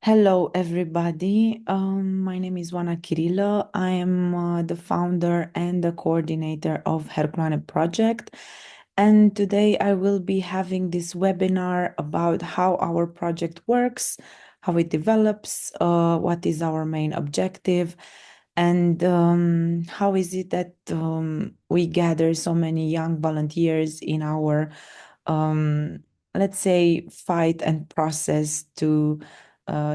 Hello, everybody. My name is Vana Kirillă. I am the founder and the coordinator of Herculane Project. And today I will be having this webinar about how our project works, how it develops, what is our main objective, and how is it that we gather so many young volunteers in our, um, let's say, fight and process to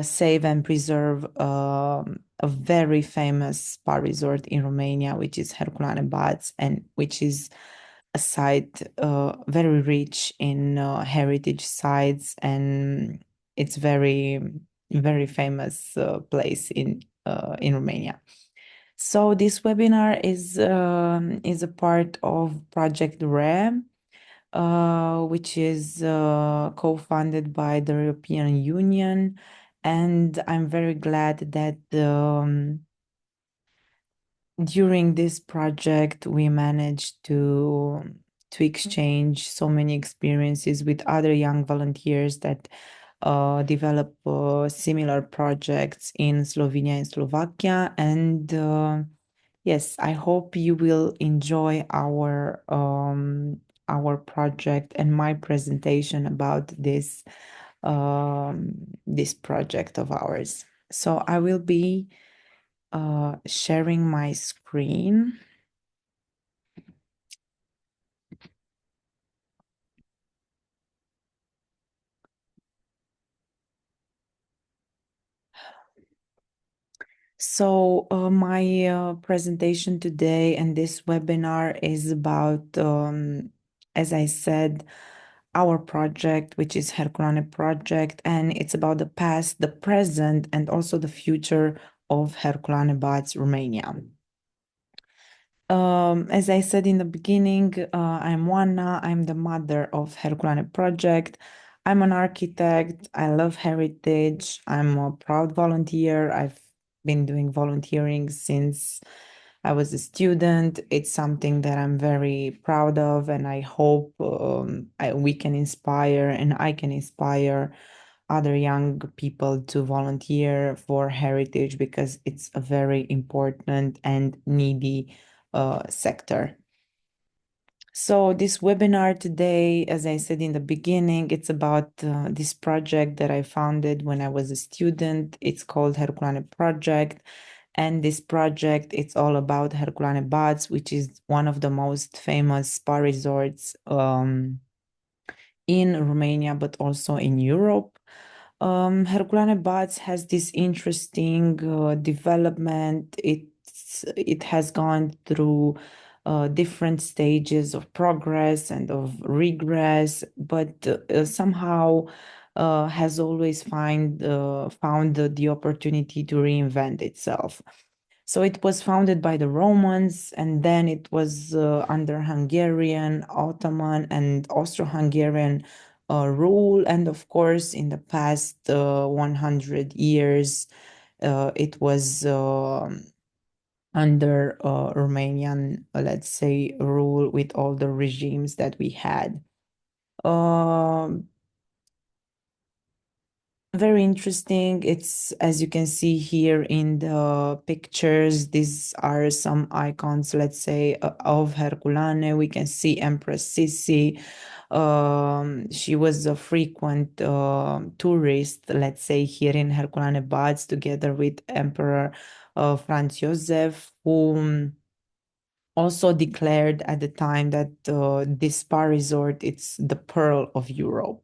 save and preserve a very famous spa resort in Romania, which is Herculane Baths, and which is a site very rich in heritage sites, and it's very famous place in Romania. So this webinar is a part of Project RE, which is co-funded by the European Union. And I'm very glad that during this project we managed to exchange so many experiences with other young volunteers that develop similar projects in Slovenia and Slovakia. And yes, I hope you will enjoy our project and my presentation about this project of ours. So I will be sharing my screen. So my presentation today and this webinar is about, as I said, our project, which is Herculane Project, and it's about the past, the present, and also the future of Herculane Baths, Romania. As I said in the beginning, I'm Juana. I'm the mother of Herculane Project. I'm an architect. I love heritage. I'm a proud volunteer. I've been doing volunteering since I was a student. It's something that I'm very proud of, and I hope we can inspire and I can inspire other young people to volunteer for heritage because it's a very important and needy sector. So this webinar today, as I said in the beginning, it's about this project that I founded when I was a student. It's called Herculane Project. And this project, it's all about Herculane Baths, which is one of the most famous spa resorts in Romania, but also in Europe. Herculane Baths has this interesting development. It has gone through different stages of progress and of regress, but somehow has always found the opportunity to reinvent itself. So it was founded by the Romans, and then it was under Hungarian, Ottoman, and Austro-Hungarian rule. And of course, in the past 100 years, it was under Romanian, let's say, rule with all the regimes that we had. Um, Very interesting. It's, as you can see here in the pictures, these are some icons, let's say, of Herculane. We can see Empress Sissi. She was a frequent tourist, let's say, here in Herculane Baths, together with Emperor Franz Joseph, who also declared at the time that this spa resort, it's the pearl of Europe.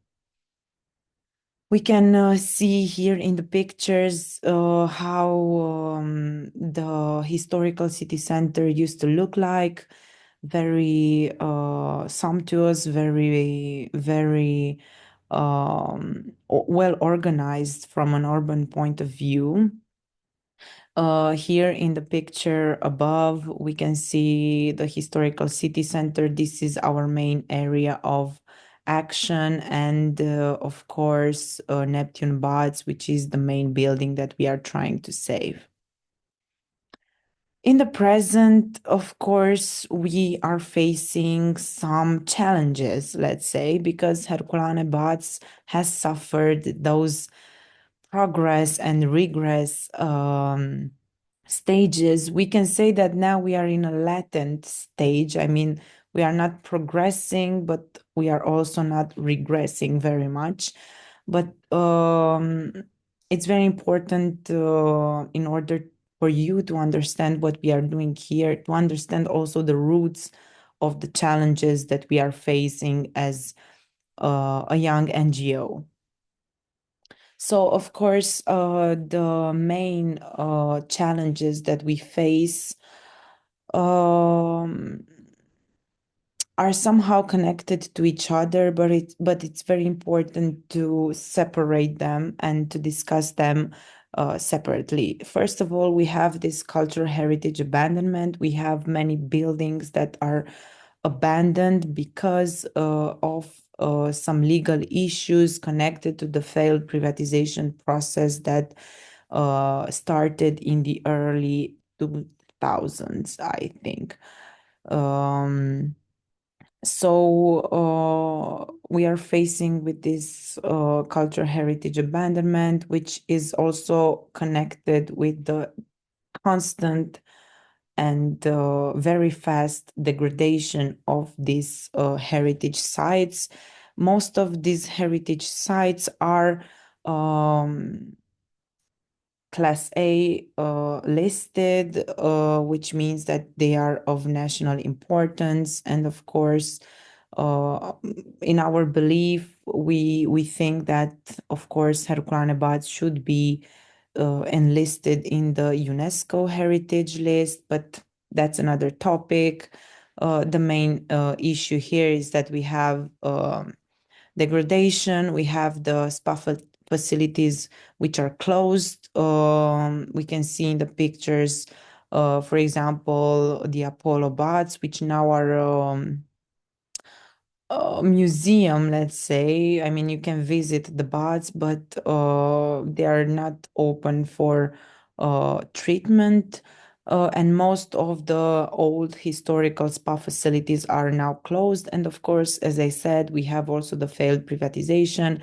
We can see here in the pictures how the historical city center used to look like. Very sumptuous, very well organized from an urban point of view. Here in the picture above, we can see the historical city center. This is our main area of action, and of course, Neptune Baths, which is the main building that we are trying to save. In the present, of course, we are facing some challenges, let's say, because Herculane Baths has suffered those progress and regress stages, we can say that now we are in a latent stage. I mean, we are not progressing, but we are also not regressing very much. But it's very important in order for you to understand what we are doing here, to understand also the roots of the challenges that we are facing as a young NGO. So, of course, the main challenges that we face um, are somehow connected to each other, but it's very important to separate them and to discuss them separately. First of all, we have this cultural heritage abandonment. We have many buildings that are abandoned because of some legal issues connected to the failed privatization process that started in the early 2000s, I think. Um, so we are facing with this cultural heritage abandonment, which is also connected with the constant and very fast degradation of these heritage sites. Most of these heritage sites are Class A listed, which means that they are of national importance. And of course, uh, in our belief, we think that, of course, Herculane Baths should be enlisted in the UNESCO heritage list, but that's another topic. The main issue here is that we have degradation, we have the spa facilities which are closed. We can see in the pictures, for example, the Apollo baths, which now are a museum, let's say. I mean, you can visit the baths, but they are not open for treatment. And most of the old historical spa facilities are now closed. And of course, as I said, we have also the failed privatization,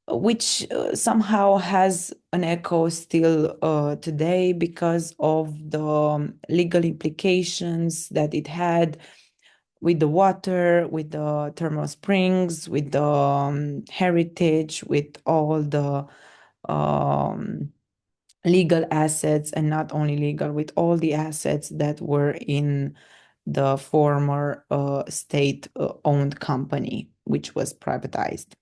which somehow has an echo still today because of the legal implications that it had with the water, with the thermal springs, with the heritage, with all the um, legal assets, and not only legal, with all the assets that were in the former state owned company, which was privatized.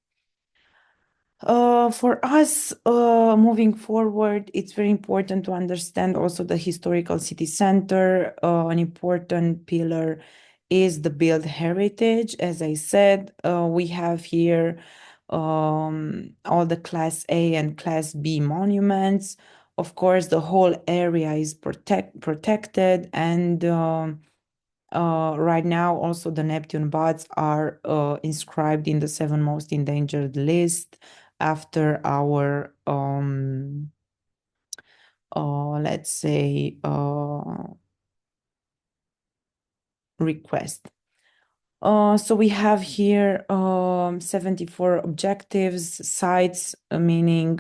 For us, moving forward, it's very important to understand also the historical city center. An important pillar is the built heritage. As I said, we have here all the Class A and Class B monuments. Of course, the whole area is protected, and right now, also the Neptune baths are inscribed in the seven most endangered list after our, let's say, request. So we have here 74 objectives, sites, meaning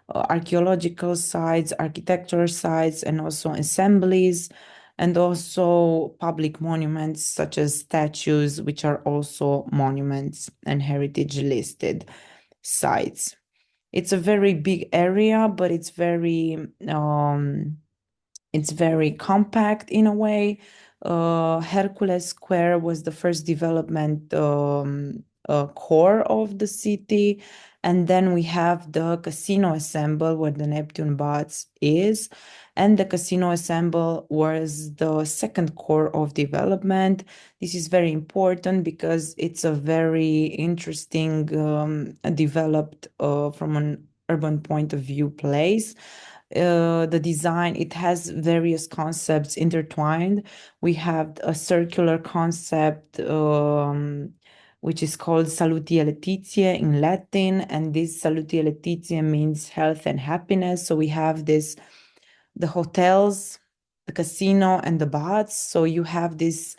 archaeological sites, architectural sites, and also assemblies, and also public monuments such as statues, which are also monuments and heritage listed sites. It's a very big area, but it's very compact in a way. Hercules Square was the first development core of the city. And then we have the Casino Assemble where the Neptune Baths is. And the Casino Assemble was the second core of development. This is very important because it's a very interesting, developed from an urban point of view place. The design, it has various concepts intertwined. We have a circular concept, which is called Salutia Laetitia in Latin, and this Salutia Laetitia means health and happiness. So we have this, the hotels, the casino, and the baths. So you have this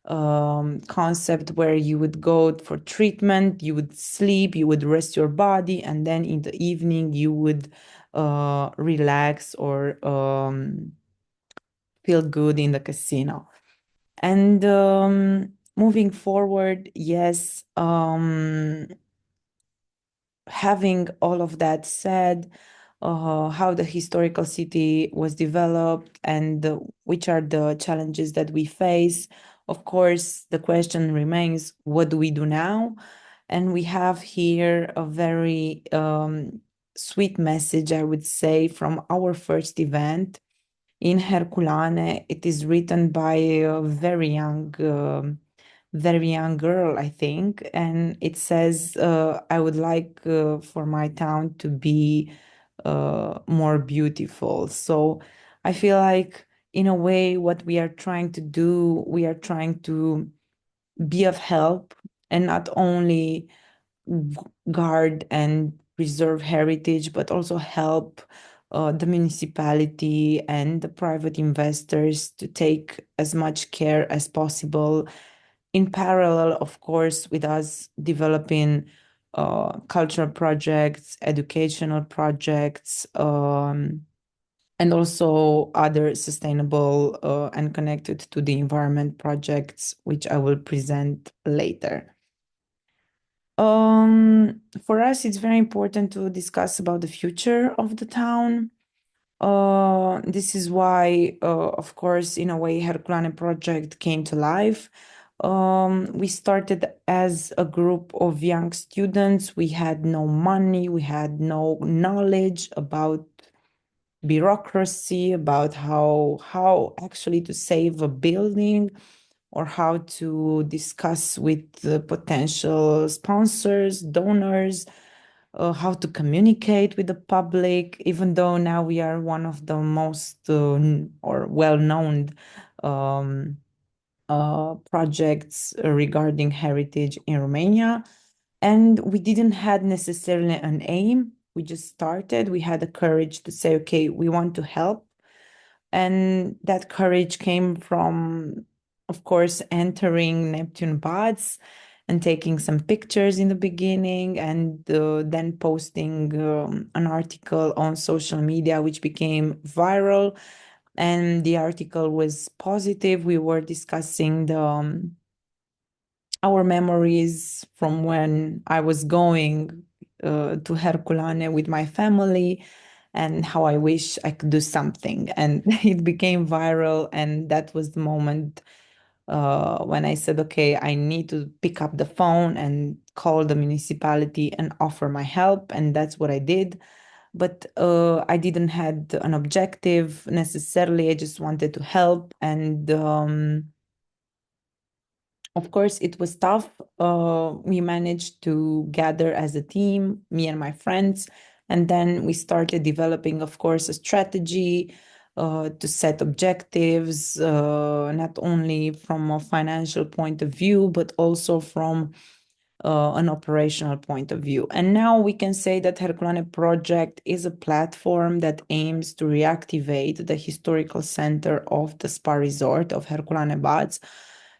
concept where you would go for treatment, you would sleep, you would rest your body, and then in the evening you would relax or feel good in the casino. And moving forward, yes, having all of that said, how the historical city was developed and which are the challenges that we face. Of course, the question remains, what do we do now? And we have here a very sweet message, I would say, from our first event in Herculane. It is written by a very young girl, I think, and it says, "I would like for my town to be more beautiful." So I feel like, in a way, what we are trying to do, we are trying to be of help and not only guard and preserve heritage, but also help the municipality and the private investors to take as much care as possible. In parallel, of course, with us developing cultural projects, educational projects, and also other sustainable and connected to the environment projects, which I will present later. For us, it's very important to discuss about the future of the town. This is why, of course, in a way, Herculane Project came to life. We started as a group of young students. We had no money, we had no knowledge about bureaucracy, about how actually to save a building or how to discuss with the potential sponsors, donors, how to communicate with the public, even though now we are one of the most or well-known um, projects regarding heritage in Romania. And we didn't had necessarily an aim. We just started. We had the courage to say, okay, we want to help. And that courage came from, of course, entering Neptune Baths and taking some pictures in the beginning and then posting an article on social media, which became viral. And the article was positive. We were discussing our memories from when I was going to Herculane with my family and how I wish I could do something. And it became viral. And that was the moment when I said, okay, I need to pick up the phone and call the municipality and offer my help. And that's what I did. But I didn't had an objective necessarily. I just wanted to help. And of course, it was tough. We managed to gather as a team, me and my friends, and then we started developing, of course, a strategy to set objectives, not only from a financial point of view, but also from an operational point of view. And now we can say that Herculane Project is a platform that aims to reactivate the historical center of the spa resort of Herculane Baths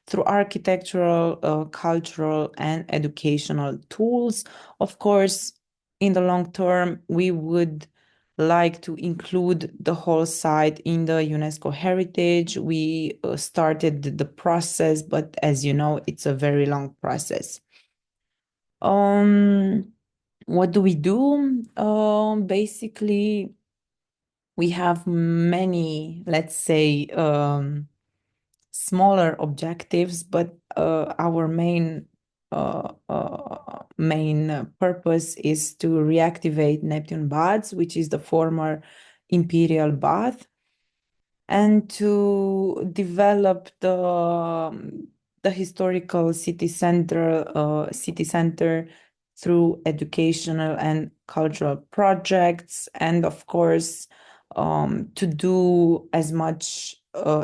through architectural, cultural, and educational tools. Of course, in the long term, we would like to include the whole site in the UNESCO heritage. We started the process, but as you know, it's a very long process. Um, what do we do? Basically, we have many, let's say, smaller objectives, but our main purpose is to reactivate Neptune Baths, which is the former imperial bath, and to develop the historical city center through educational and cultural projects, and of course to do as much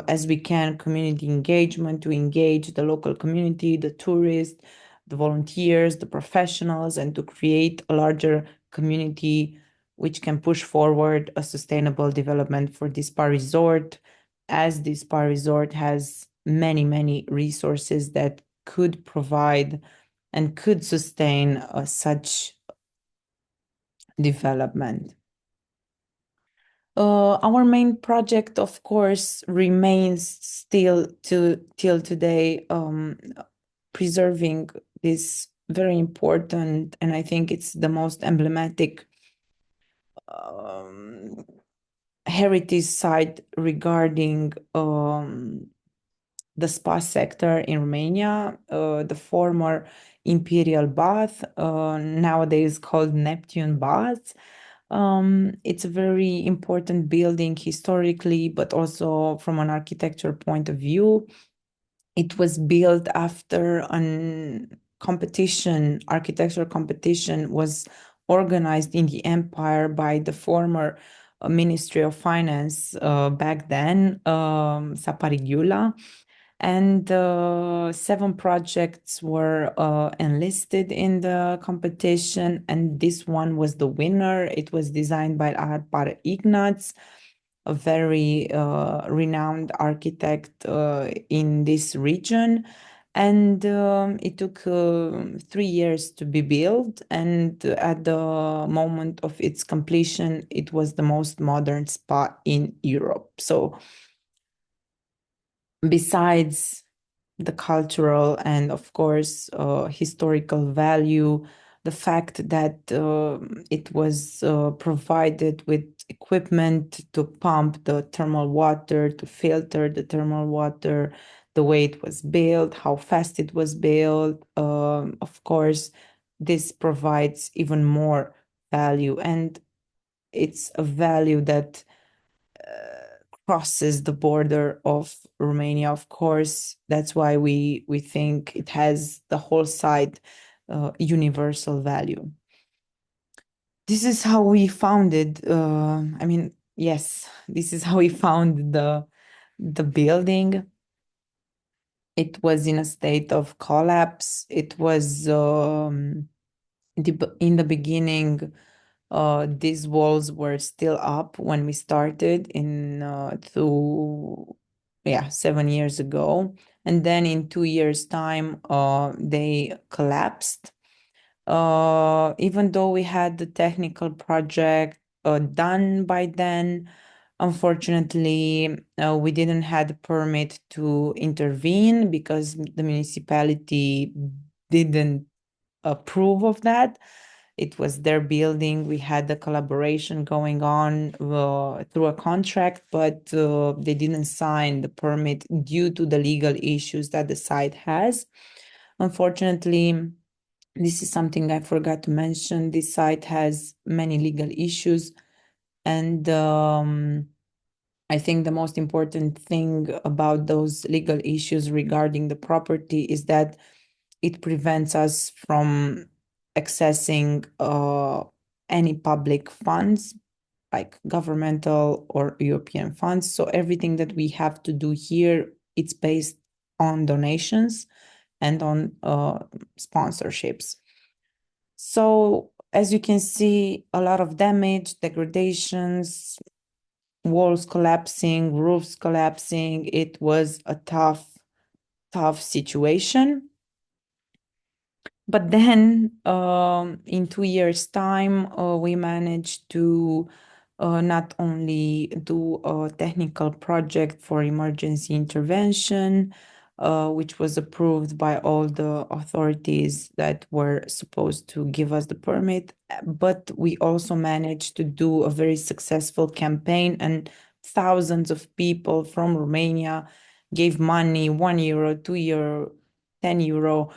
as we can community engagement, to engage the local community, the tourists, the volunteers, the professionals, and to create a larger community which can push forward a sustainable development for this spa resort, as this spa resort has many, many resources that could provide and could sustain such development. Our main project, of course, remains still till today, preserving this very important, and I think it's the most emblematic um, heritage site regarding the spa sector in Romania, the former Imperial Bath, nowadays called Neptune Baths. It's a very important building historically, but also from an architecture point of view. It was built after an competition, architecture competition was organized in the empire by the former Ministry of Finance back then, Saparighiula. And 7 projects were enlisted in the competition, and this one was the winner. It was designed by Arpar Ignaz, a very renowned architect in this region. And it took 3 years to be built. And at the moment of its completion, it was the most modern spa in Europe. So, besides the cultural and, of course, historical value, the fact that it was provided with equipment to pump the thermal water, to filter the thermal water, the way it was built, how fast it was built, of course, this provides even more value. And it's a value that crosses the border of Romania, of course. That's why we think it has the whole site universal value. This is how we founded. I mean, yes, this is how we found the building. It was in a state of collapse. It was in the beginning. These walls were still up when we started in 7 years ago, and then in 2 years' time, they collapsed. Even though we had the technical project done by then, unfortunately, we didn't have the permit to intervene because the municipality didn't approve of that. It was their building. We had the collaboration going on through a contract, but they didn't sign the permit due to the legal issues that the site has. Unfortunately, this is something I forgot to mention. This site has many legal issues, and I think the most important thing about those legal issues regarding the property is that it prevents us from accessing any public funds, like governmental or European funds. So everything that we have to do here, it's based on donations and on sponsorships. So as you can see, a lot of damage, degradations, walls collapsing, roofs collapsing. It was a tough situation. But then in 2 years' time, we managed to not only do a technical project for emergency intervention, which was approved by all the authorities that were supposed to give us the permit, but we also managed to do a very successful campaign, and thousands of people from Romania gave money, €1, €2, €10.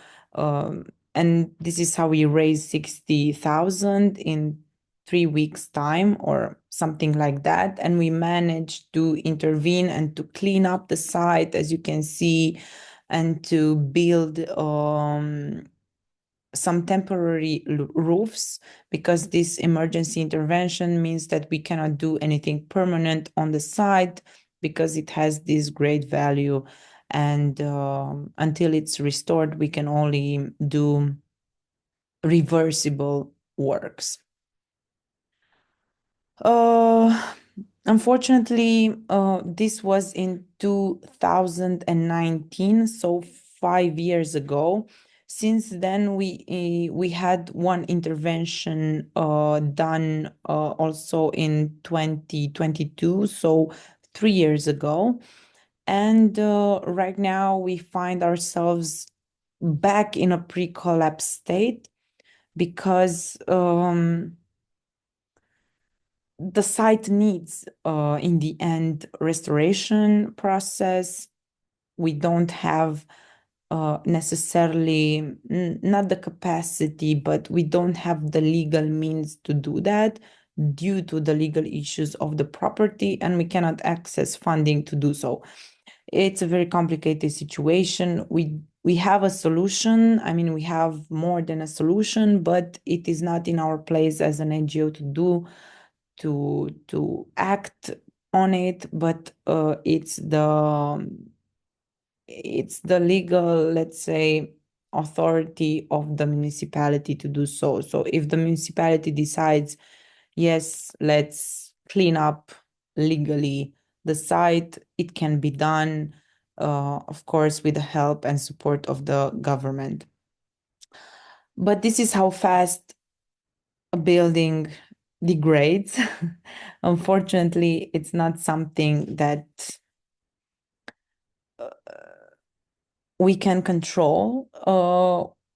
And this is how we raised 60,000 in 3 weeks' time or something like that. And we managed to intervene and to clean up the site, as you can see, and to build some temporary roofs, because this emergency intervention means that we cannot do anything permanent on the site because it has this great value. And until it's restored, we can only do reversible works. Uh, Unfortunately, this was in 2019, so 5 years ago. Since then, we had one intervention done also in 2022, so 3 years ago. And right now, we find ourselves back in a pre-collapse state because the site needs, in the end, restoration process. We don't have necessarily not the capacity, but we don't have the legal means to do that due to the legal issues of the property, and we cannot access funding to do so. It's a very complicated situation. We have a solution. I mean, we have more than a solution, but it is not in our place as an NGO to do to act on it, but it's the legal, let's say, authority of the municipality to do so. So if the municipality decides, yes, let's clean up legally the site, it can be done, of course, with the help and support of the government. But this is how fast a building degrades. Unfortunately, it's not something that uh, we can control.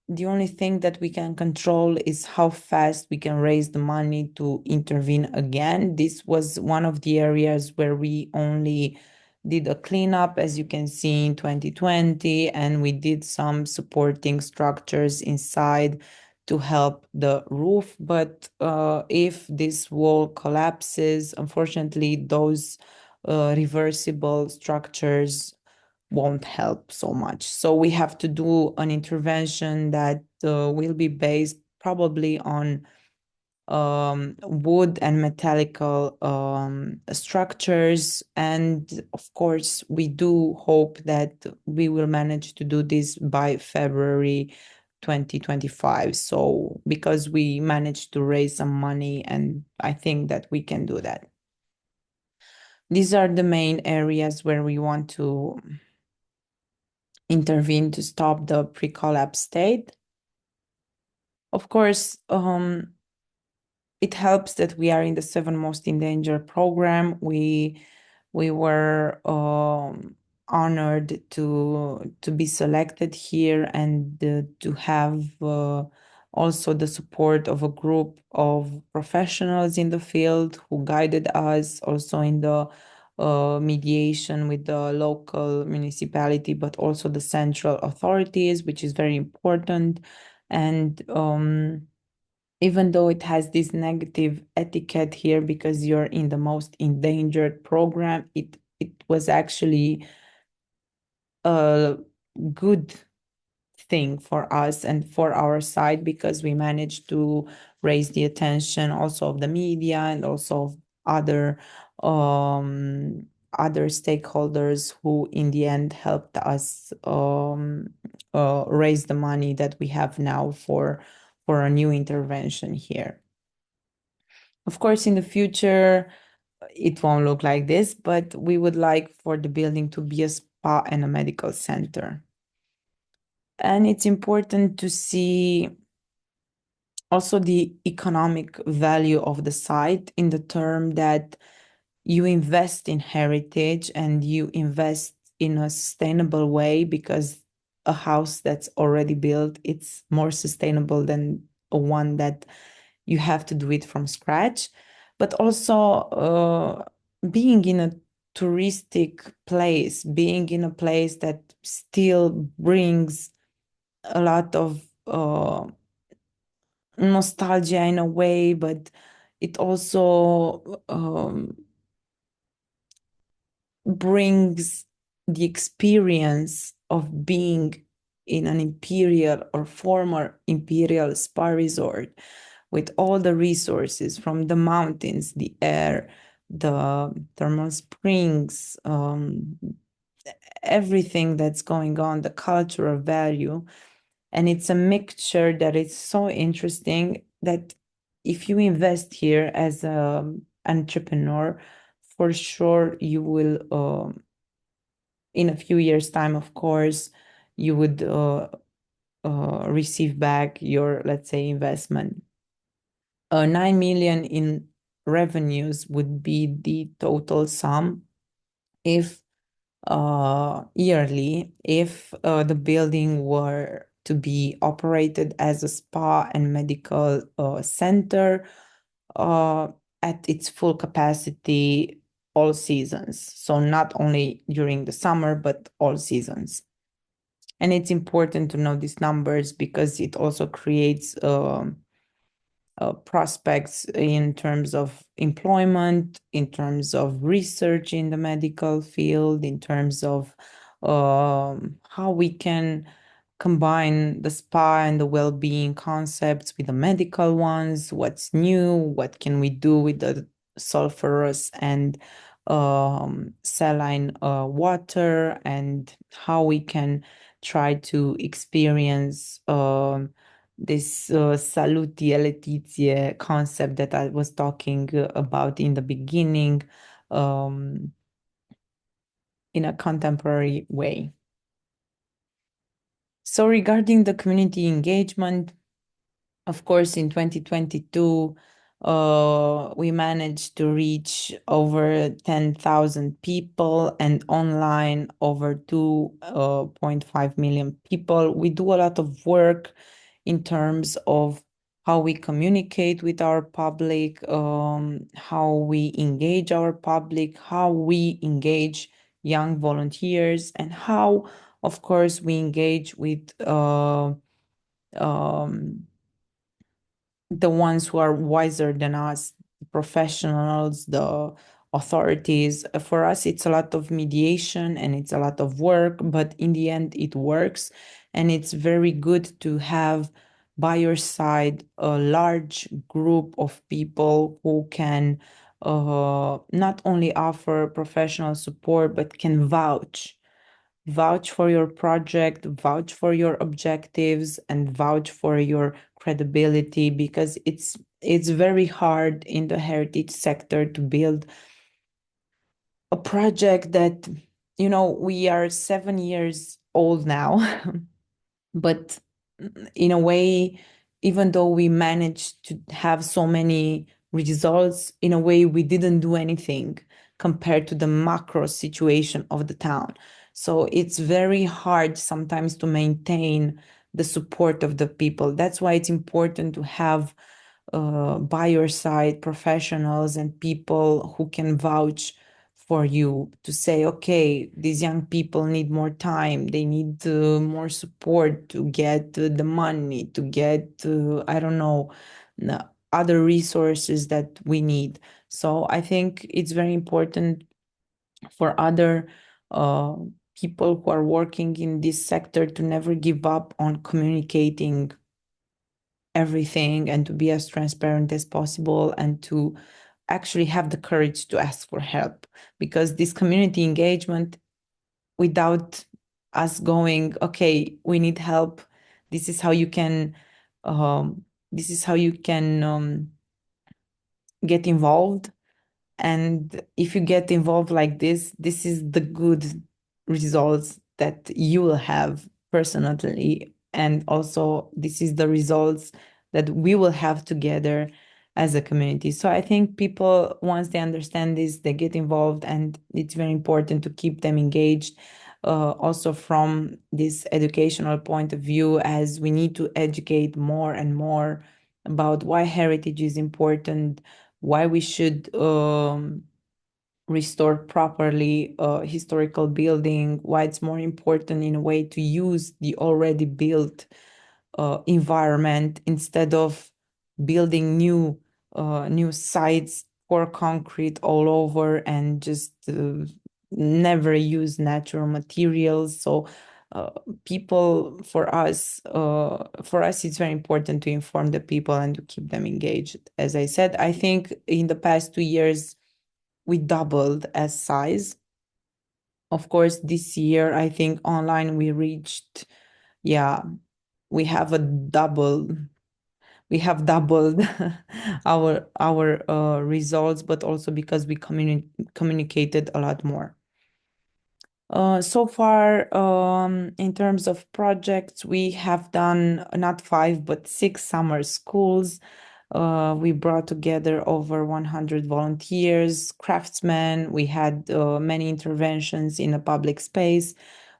The only thing that we can control is how fast we can raise the money to intervene again. This was one of the areas where we only did a cleanup, as you can see, in 2020, and we did some supporting structures inside to help the roof. But if this wall collapses, unfortunately, those reversible structures won't help so much. So we have to do an intervention that will be based probably on wood and metallical structures. And of course, we do hope that we will manage to do this by February 2025. So because we managed to raise some money, and I think that we can do that. These are the main areas where we want to intervene to stop the pre-collapse state. Of course, it helps that we are in the seven most endangered program. We were honored to be selected here and to have also the support of a group of professionals in the field who guided us also in the mediation with the local municipality, but also the central authorities, which is very important. And even though it has this negative etiquette here because you're in the most endangered program, it was actually a good thing for us and for our side because we managed to raise the attention also of the media and also of other other stakeholders who in the end helped us raise the money that we have now for a new intervention here. Of course, in the future, it won't look like this, but we would like for the building to be a spa and a medical center. And it's important to see also the economic value of the site in the term that you invest in heritage and you invest in a sustainable way because a house that's already built, it's more sustainable than a one that you have to do it from scratch. But also being in a touristic place, being in a place that still brings a lot of nostalgia in a way, but it also brings the experience of being in an imperial or former imperial spa resort with all the resources from the mountains, the air, the thermal springs, everything that's going on, the cultural value. And it's a mixture that is so interesting that if you invest here as an entrepreneur for sure you will, in a few years' time, of course, you would receive back your, let's say, investment. 9 million in revenues would be the total sum if yearly, if the building were to be operated as a spa and medical center uh, at its full capacity all seasons. So not only during the summer, but all seasons. And it's important to know these numbers because it also creates prospects in terms of employment, in terms of research in the medical field, in terms of how we can combine the spa and the well-being concepts with the medical ones, what's new, what can we do with the sulfurous and saline water, and how we can try to experience this saluti e laetitia concept that I was talking about in the beginning, um, in a contemporary way. So regarding the community engagement, of course, in 2022, we managed to reach over 10,000 people and online over 2.5 million people. We do a lot of work in terms of how we communicate with our public, how we engage our public, how we engage young volunteers, and how, of course, we engage with um, the ones who are wiser than us, the professionals, the authorities. For us, it's a lot of mediation and it's a lot of work, but in the end, it works. And it's very good to have by your side a large group of people who can not only offer professional support, but can vouch for your project, vouch for your objectives, and vouch for your credibility, because it's very hard in the heritage sector to build a project that, we are 7 years old now. But in a way, even though we managed to have so many results, in a way, we didn't do anything compared to the macro situation of the town. So it's very hard sometimes to maintain the support of the people. That's why it's important to have by your side professionals and people who can vouch for you, to say, okay, these young people need more time, they need more support to get the money, to get, I don't know, other resources that we need. So I think it's very important for other uh, people who are working in this sector to never give up on communicating everything and to be as transparent as possible and to actually have the courage to ask for help, because this community engagement, without us going, okay, we need help, this is how you can this is how you can get involved. And if you get involved like this is the good results that you will have personally. And also, this is the results that we will have together as a community. So I think people, once they understand this, they get involved, and it's very important to keep them engaged. Also from this educational point of view, as we need to educate more and more about why heritage is important, why we should restore properly historical building, why it's more important in a way to use the already built environment instead of building new sites for concrete all over and just never use natural materials. So people, for us it's very important to inform the people and to keep them engaged. As I said, I think in the past 2 years we doubled as size. Of course, this year I think online we reached, yeah, we have a double, we have doubled our results, but also because we communicated a lot more. So far, in terms of projects, we have done not five, but six summer schools. We brought together over 100 volunteers, craftsmen. We had many interventions in a public space.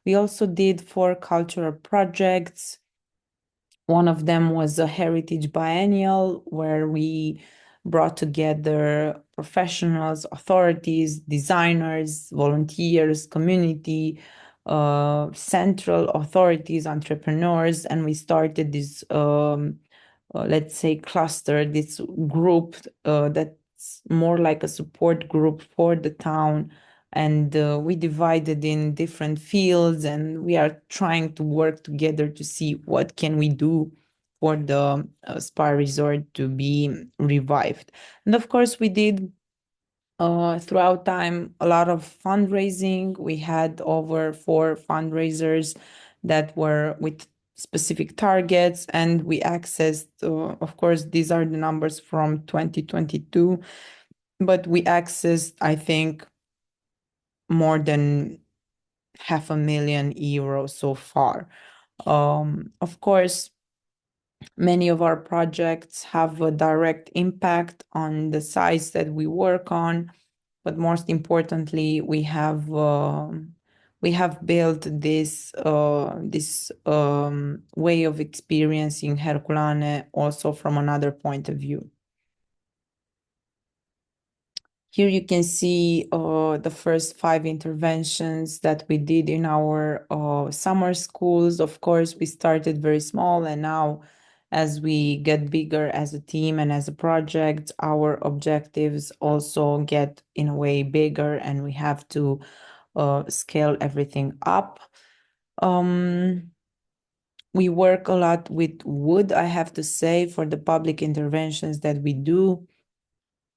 We also did four cultural projects. One of them was a heritage biennial where we brought together professionals, authorities, designers, volunteers, community, central authorities, entrepreneurs, and we started this, let's say, cluster, this group that's more like a support group for the town, and we divided in different fields, and we are trying to work together to see what can we do for the spa resort to be revived. And of course we did throughout time a lot of fundraising. We had over four fundraisers that were with specific targets, and we accessed, of course these are the numbers from 2022, but we accessed, I think, more than €500,000 so far. Of course, many of our projects have a direct impact on the sites that we work on, but most importantly, we have built this way of experiencing Herculane also from another point of view. Here you can see the first five interventions that we did in our summer schools. Of course, we started very small, and now as we get bigger as a team and as a project, our objectives also get in a way bigger, and we have to scale everything up. We work a lot with wood, I have to say, for the public interventions that we do.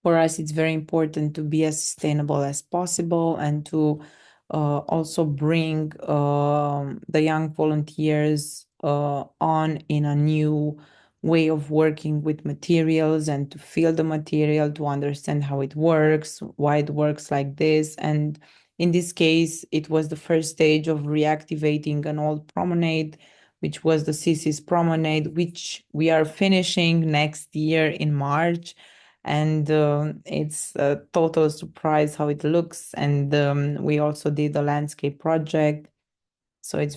For us, it's very important to be as sustainable as possible and to also bring the young volunteers on in a new way of working with materials and to feel the material, to understand how it works, why it works like this. And in this case, it was the first stage of reactivating an old promenade, which was the Sisi's Promenade, which we are finishing next year in March. And it's a total surprise how it looks. And we also did a landscape project. So it's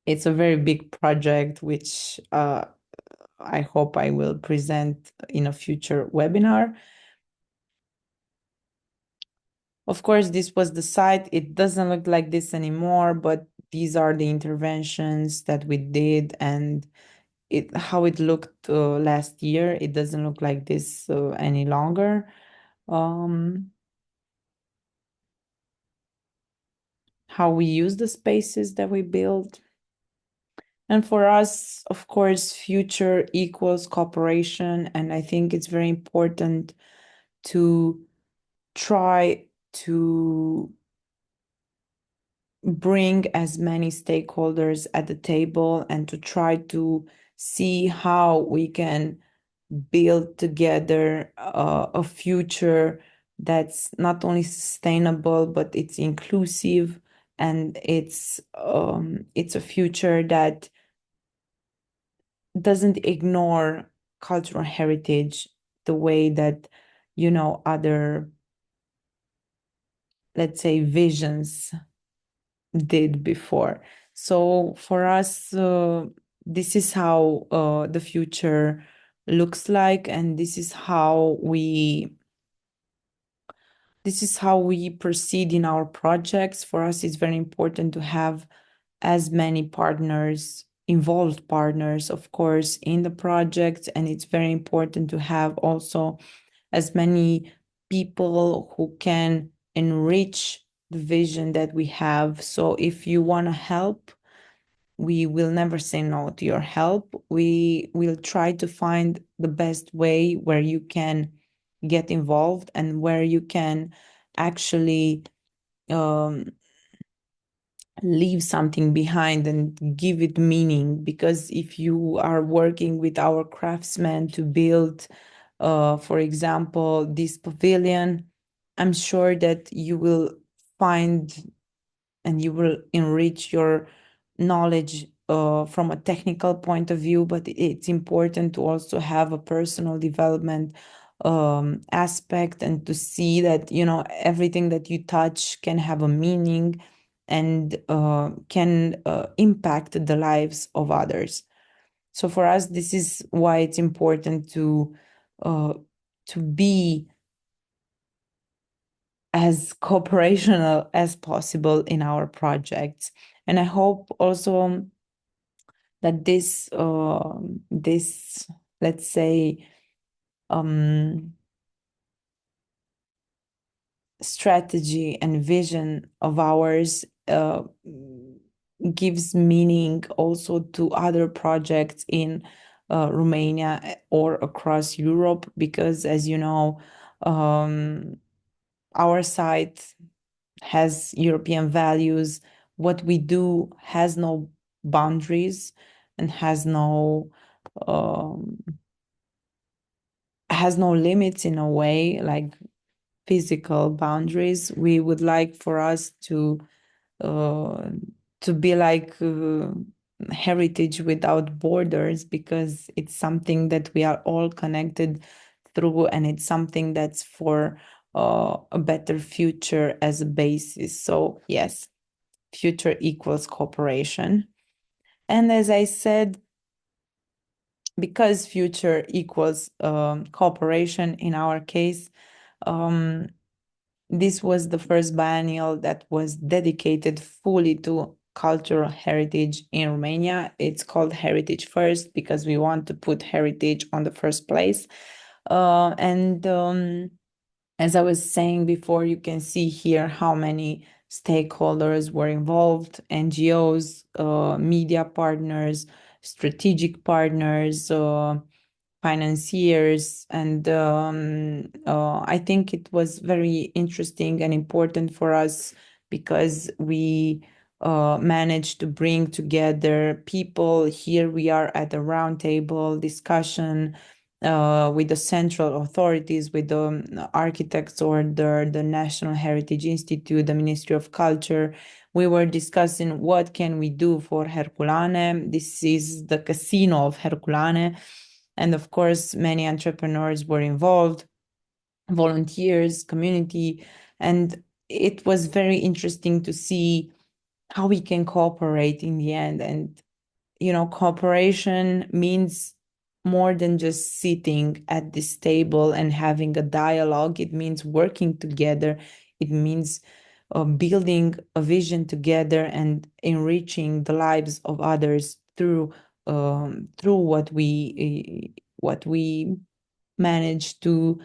it's a very big project, which I hope I will present in a future webinar. Of course, this was the site. It doesn't look like this anymore, but these are the interventions that we did, and how it looked last year. It doesn't look like this any longer. How we use the spaces that we build. And for us, of course, future equals cooperation. And I think it's very important to try to bring as many stakeholders at the table and to try to see how we can build together a future that's not only sustainable, but it's inclusive, and it's a future that doesn't ignore cultural heritage the way that, other, let's say, visions did before. So for us, this is how the future looks like, and this is how we proceed in our projects. For us, it's very important to have as many partners, involved partners, of course, in the project. And it's very important to have also as many people who can enrich the vision that we have. So if you want to help, we will never say no to your help. We will try to find the best way where you can get involved and where you can actually leave something behind and give it meaning. Because if you are working with our craftsmen to build, for example, this pavilion, I'm sure that you will find and you will enrich your knowledge from a technical point of view, but it's important to also have a personal development aspect, and to see that, everything that you touch can have a meaning and can impact the lives of others. So for us, this is why it's important uh, to be as cooperational as possible in our projects. And I hope also that this, let's say, um, strategy and vision of ours gives meaning also to other projects in Romania or across Europe, because, as you know, our site has European values. What we do has no boundaries and um, has no limits in a way, like physical boundaries. We would like for us uh, to be like heritage without borders, because it's something that we are all connected through, and it's something that's for a better future as a basis. So yes, future equals cooperation. And as I said, because future equals cooperation in our case, um, this was the first biennial that was dedicated fully to cultural heritage in Romania. It's called Heritage First because we want to put heritage on the first place. And as I was saying before, you can see here how many stakeholders were involved: NGOs, media partners, strategic partners, financiers. And I think it was very interesting and important for us, because we managed to bring together people. Here we are at a roundtable discussion with the central authorities, with the architects order, the National Heritage Institute, the Ministry of Culture. We were discussing what can we do for Herculane. This is the casino of Herculane. And of course, many entrepreneurs were involved, volunteers, community. And it was very interesting to see how we can cooperate in the end. And cooperation means more than just sitting at this table and having a dialogue. It means working together. It means building a vision together and enriching the lives of others through what we manage to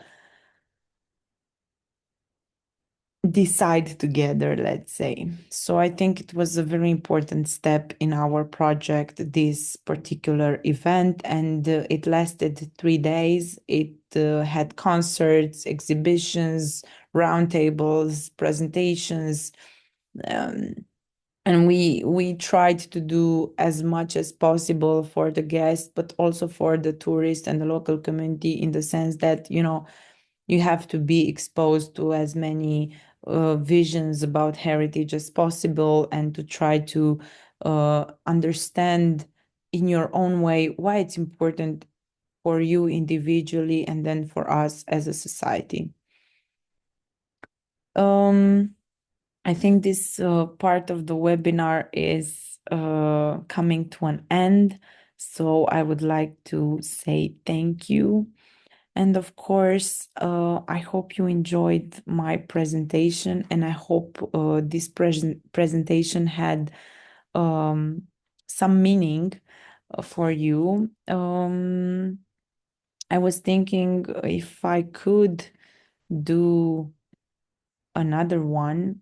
decide together, let's say. So I think it was a very important step in our project, this particular event, and it lasted 3 days. It had concerts, exhibitions, roundtables, presentations, um, and we tried to do as much as possible for the guests, but also for the tourists and the local community, in the sense that you have to be exposed to as many visions about heritage as possible, and to try to understand in your own way why it's important for you individually and then for us as a society. Um, I think this part of the webinar is coming to an end. So I would like to say thank you. And of course, I hope you enjoyed my presentation, and I hope this presentation had um, some meaning for you. I was thinking if I could do another one,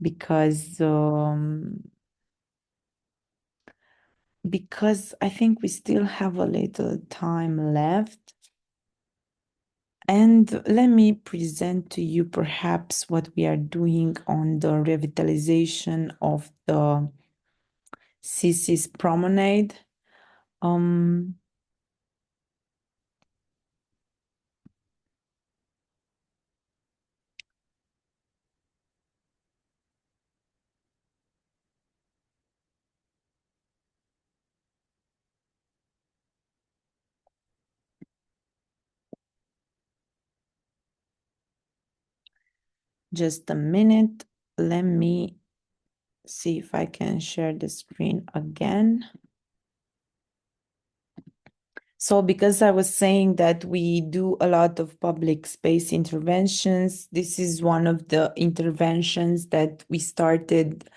because because I think we still have a little time left. And let me present to you perhaps what we are doing on the revitalization of the Sissy's Promenade. Um, just a minute. Let me see if I can share the screen again. So because I was saying that we do a lot of public space interventions, this is one of the interventions that we started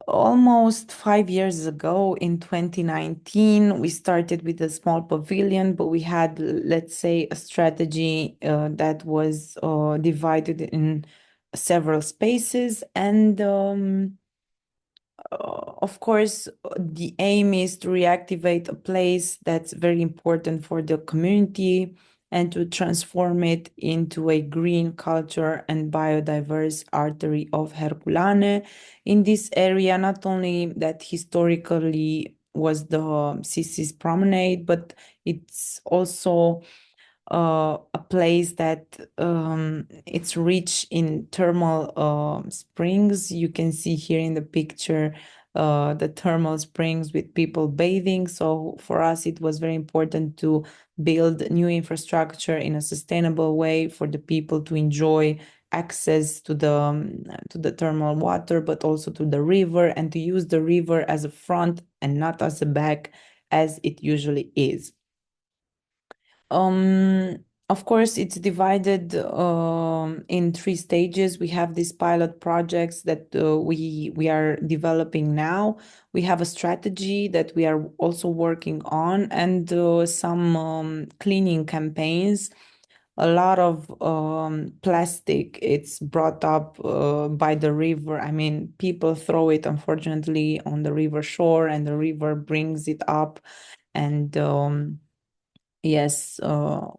almost 5 years ago in 2019. We started with a small pavilion, but we had, let's say, a strategy that was divided in several spaces. And of course, the aim is to reactivate a place that's very important for the community and to transform it into a green culture and biodiverse artery of Herculane. In this area, not only that historically was the Sissy's promenade, but it's also a place that it's rich in thermal springs. You can see here in the picture the thermal springs with people bathing. So for us, it was very important to build new infrastructure in a sustainable way for the people to enjoy access to the thermal water, but also to the river, and to use the river as a front and not as a back as it usually is. Of course, it's divided in three stages. We have these pilot projects that we are developing now. We have a strategy that we are also working on, and some cleaning campaigns. A lot of plastic, it's brought up by the river. I mean, people throw it, unfortunately, on the river shore, and the river brings it up. And yes,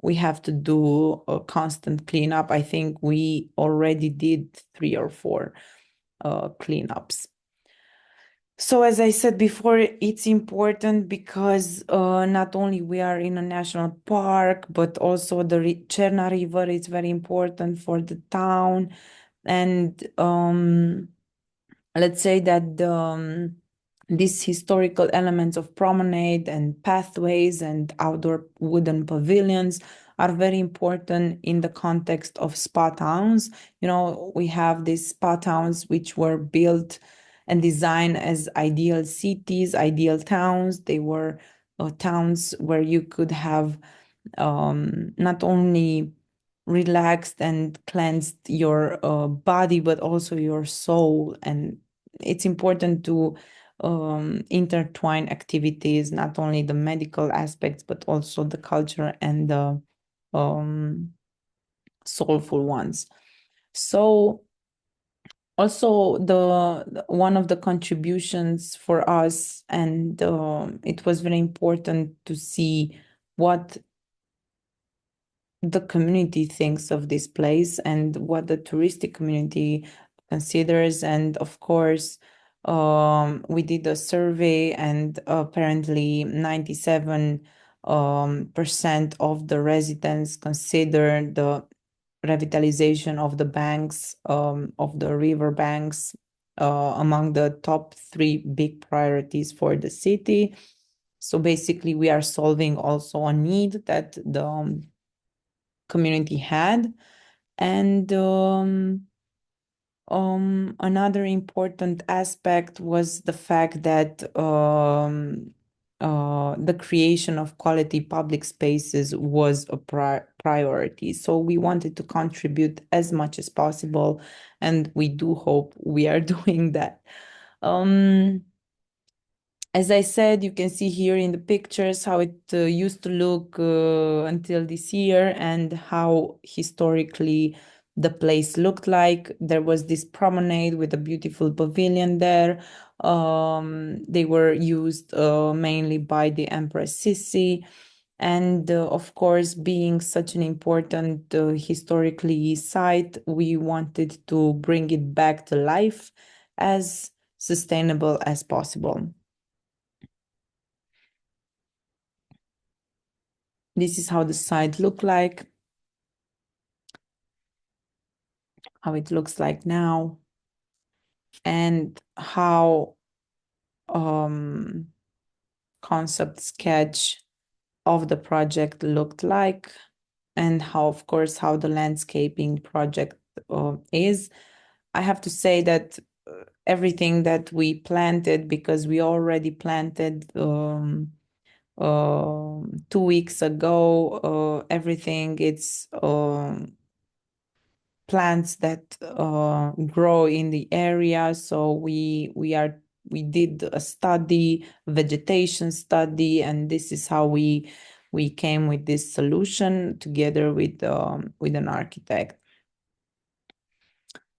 we have to do a constant cleanup. I think we already did 3 or 4 cleanups. So as I said before, it's important because not only we are in a national park, but also the Cherna River is very important for the town. And let's say that these historical elements of promenade and pathways and outdoor wooden pavilions are very important in the context of spa towns. You know, we have these spa towns which were built and designed as ideal cities, ideal towns. They were towns where you could have not only relaxed and cleansed your body, but also your soul. And it's important to intertwine activities, not only the medical aspects, but also the culture and the um, soulful ones. So also one of the contributions for us, and it was very important to see what the community thinks of this place and what the touristic community considers. And of course, we did a survey, and apparently 97 percent of the residents consider the revitalization of the banks, of the river banks, among the top 3 big priorities for the city. So basically, we are solving also a need that the community had. And another important aspect was the fact that the creation of quality public spaces was a priority. So we wanted to contribute as much as possible, and we do hope we are doing that. Um, as I said, you can see here in the pictures how it used to look until this year, and how historically the place looked like. There was this promenade with a beautiful pavilion there. They were used mainly by the Empress Sissi. And of course, being such an important historically site, we wanted to bring it back to life as sustainable as possible. This is how the site looked like, how it looks like now, and how concept sketch of the project looked like, and how, of course, how the landscaping project is. I have to say that everything that we planted, because we already planted 2 weeks ago, everything it's plants that grow in the area. So we did a study, vegetation study, and this is how we came with this solution together with an architect.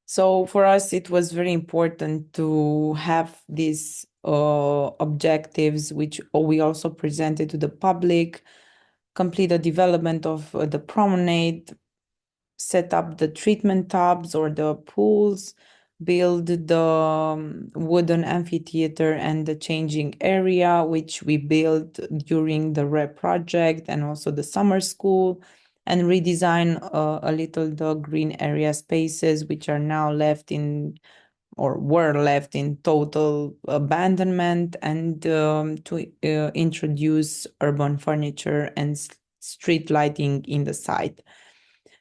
So for us, it was very important to have these objectives, which we also presented to the public, complete the development of the promenade, set up the treatment tubs or the pools, build the wooden amphitheater and the changing area, which we built during the REP project and also the summer school, and redesign a little the green area spaces, which are now left in or were left in total abandonment, and to introduce urban furniture and street lighting in the site.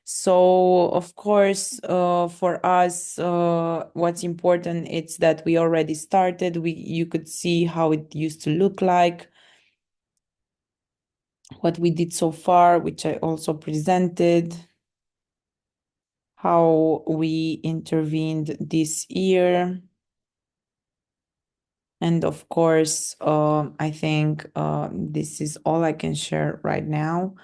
So, of course, for us, what's important is that we already started. You could see how it used to look like, what we did so far, which I also presented, how we intervened this year. And of course, I think this is all I can share right now.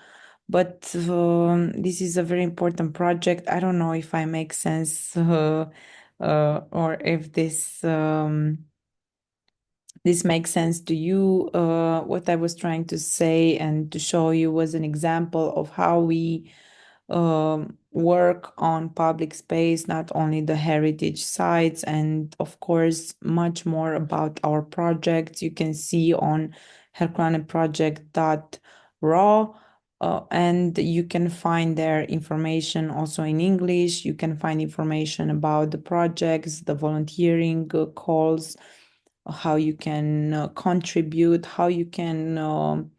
But this is a very important project. I don't know if I make sense or if this makes sense to you. What I was trying to say and to show you was an example of how we work on public space, not only the heritage sites, and of course, much more about our projects. You can see on HerculaneProject.raw, and you can find their information also in English. You can find information about the projects, the volunteering calls, how you can contribute, how you can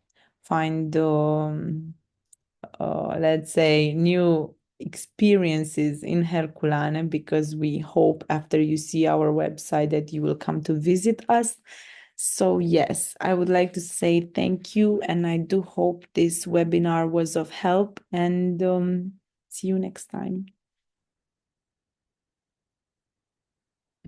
find let's say, new experiences in Herculane, because we hope after you see our website that you will come to visit us. So yes, I would like to say thank you, and I do hope this webinar was of help, and see you next time.